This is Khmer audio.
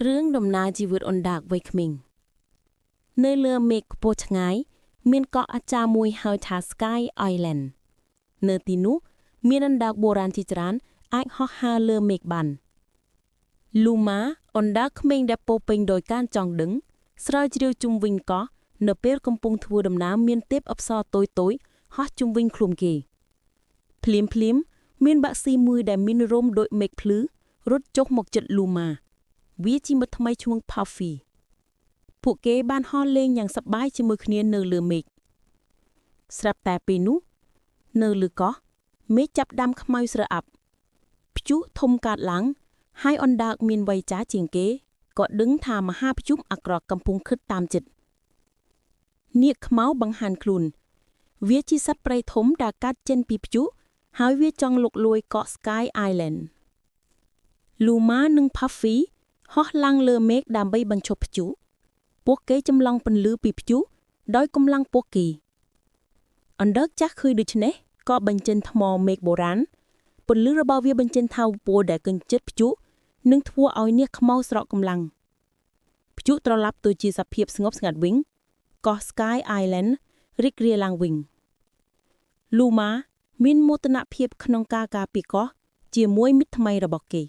រឿងដំណើរជីវិតអណ្ដាកវ័យក្មេងនៅលើមេឃខ្ពស់ឆ្ងាយមានកក់អាចារ្យមួយហៅថា Sky Island នៅទីនោះមានអណ្ដាកបុរាណជាច្រើនអាចហោះហើរលើមេឃបាន Luma អណ្ដាកក្មេងដែលពោរពេញដោយការចង់ដឹងស្រាវជ្រាវជុំវិញកោះនៅពេលកំពុងធ្វើដំណើរមានទេពអប្សរតូចៗហោះជុំវិញខ្លួនគេភ្លាមមានបាក់ស៊ីមួយដែលមានរោមដូចមេឃភ្លឺរត់ចុះមកជិត Luma វាជាមិត្តថ្មីឈ្មោះ Puffy ពួកគេបានហោះលេងយ៉ាងសប្បាយជាមួយគ្នានៅលើមេឃស្រាប់តែពេលនោះនៅលើកោះមេឃចាប់ដាំខ្មៅស្រអាប់ព្យុះធំកើតឡើងហើយអណ្ដើកមានវ័យចាស់ជាងគេក៏ដឹងថាមហាព្យុះអាក្រក់កំពុងខិតតាមជិតនាគខ្មៅបង្ហាញខ្លួនវាជាសត្វព្រៃធំដែលកើតចេញពីព្យុះហើយវាចង់លុកលួយកោះ Sky Island Luma និង Puffy ហោះឡើងលើមេឃដើម្បីបញ្ឈប់ព្យុះពួកគេចម្លងពន្លឺពីព្យុះដោយកម្លាំងពួកគេអណ្ដើកចាស់ឃើញដូច្នេះក៏បញ្ចេញថ្មមេឃបុរាណពន្លឺរបស់វាបញ្ចេញថាវពណ៌ដែលកញ្ជិតព្យុះនិងធ្វើឲ្យនាគខ្មៅស្រកកម្លាំងព្យុះត្រឡប់ទៅជាសភាពស្ងប់ស្ងាត់វិញកោះ Sky Island រីករាយឡើងវិញ Luma មានមោទនភាពក្នុងការការពារកោះជាមួយមិត្តថ្មីរបស់គេ